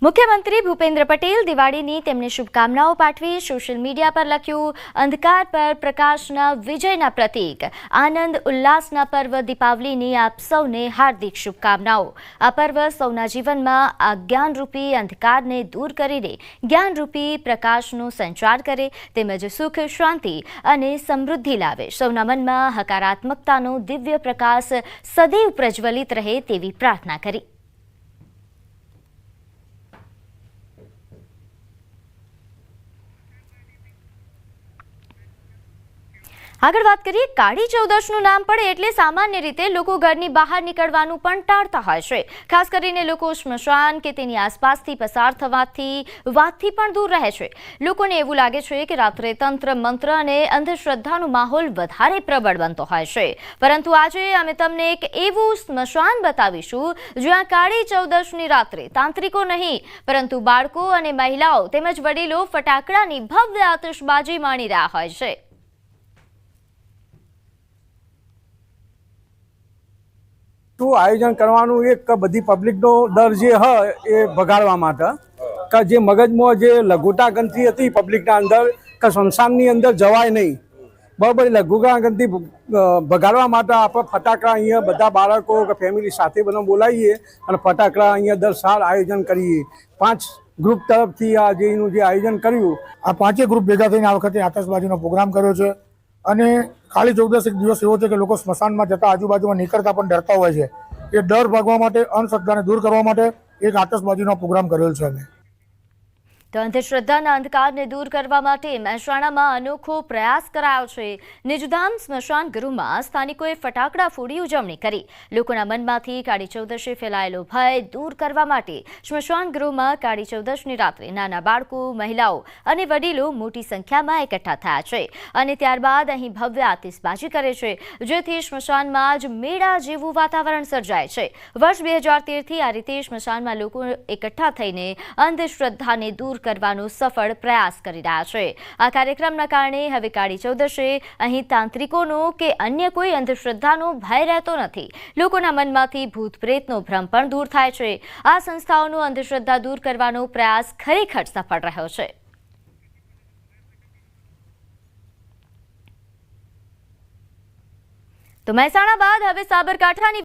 મુખ્યમંત્રી ભૂપેન્દ્ર પટેલ દિવાળીની તેમની શુભકામનાઓ પાઠવી સોશિયલ મીડિયા પર લખ્યું, અંધકાર પર પ્રકાશના વિજયના પ્રતીક આનંદ ઉલ્લાસના પર્વ દીપાવલીની આપ સૌને હાર્દિક શુભકામનાઓ। આ પર્વ સૌના જીવનમાં આ જ્ઞાનરૂપી અંધકારને દૂર કરીને જ્ઞાનરૂપી પ્રકાશનો સંચાર કરે તેમજ સુખ, શાંતિ અને સમૃદ્ધિ લાવે। સૌના મનમાં હકારાત્મકતાનો દિવ્ય પ્રકાશ સદૈવ પ્રજ્વલિત રહે તેવી પ્રાર્થના કરી। આગળ વાત કરીએ, કાળી ચૌદશનું નામ પડે એટલે સામાન્ય રીતે લોકો ઘરની બહાર નીકળવાનું પણ ટાળતા હોય છે। ખાસ કરીને લોકો સ્મશાન કે તેની આસપાસથી પસાર થવાથી વાતથી પણ દૂર રહે છે। લોકોને એવું લાગે છે કે રાત્રે તંત્ર મંત્ર અને અંધશ્રદ્ધાનો માહોલ વધારે પ્રબળ બનતો હોય છે, પરંતુ આજે અમે તમને એક એવું સ્મશાન બતાવીશું જ્યાં કાળી ચૌદશની રાત્રે તાંત્રિકો નહીં પરંતુ બાળકો અને મહિલાઓ તેમજ વડીલો ફટાકડાની ભવ્ય આતશબાજી માણી રહ્યા હોય છે। આયોજન કરવાનું એક બધી પબ્લિકનો ડર જે હોય એ ભગાડવા માટે કે જે મગજમાં જે લઘુતા ગણતી હતી પબ્લિકના અંદર કે સ્મશાનની અંદર જવાય નહીં, બરાબર, લઘુતા ગણતી ભગાડવા માટે આપણે ફટાકડા અહીંયા બધા બાળકો કે ફેમિલી સાથે બધા બોલાવીએ અને ફટાકડા અહીંયા દર સાલ આયોજન કરીએ। 5 ગ્રુપ તરફથી આ જેનું જે આયોજન કર્યું, આ 5 ગ્રુપ ભેગા થઈને આ વખતે આતશબાજીનો પ્રોગ્રામ કર્યો છે। અને કાળી ચૌદશ એક દિવસ એવો છે કે લોકો સ્મશાનમાં જતા આજુબાજુમાં નીકળતા પણ ડરતા હોય છે। એ ડર ભાગવા માટે, અંધશ્રદ્ધાને દૂર કરવા માટે એક આતશબાજીનો પ્રોગ્રામ કરેલ છે અમે। તો અંધશ્રદ્ધાના અંધકારને દૂર કરવા માટે મહેસાણામાં અનોખો પ્રયાસ કરાયો છે। નિજધામ સ્મશાન ગૃહમાં સ્થાનિકોએ ફટાકડા ફોડી ઉજવણી કરી। લોકોના મનમાંથી કાળી ચૌદશે ફેલાયેલો ભય દૂર કરવા માટે સ્મશાન ગૃહમાં કાળી ચૌદશની રાત્રે નાના બાળકો, મહિલાઓ અને વડીલો મોટી સંખ્યામાં એકઠા થયા છે અને ત્યારબાદ અહીં ભવ્ય આતિશબાજી કરે છે, જેથી સ્મશાનમાં જ મેળા જેવું વાતાવરણ સર્જાય છે। વર્ષ 2013થી આ રીતે સ્મશાનમાં લોકો એકઠા થઈને અંધશ્રદ્ધાને દૂર કરવાનો સફળ પ્રયાસ કરી રહ્યા છે। આ કાર્યક્રમના કારણે હવે કાળી ચૌદશે અહીં તાંત્રિકોનો કે અન્ય કોઈ અંધશ્રદ્ધાનો ભય રહેતો નથી। લોકોના મનમાંથી ભૂત પ્રેતનો ભ્રમ પણ દૂર થાય છે। આ સંસ્થાઓનો અંધશ્રદ્ધા દૂર કરવાનો પ્રયાસ ખરેખર સફળ રહ્યો છે। તો મહેસાણા બાદ હવે સાબરકાંઠાની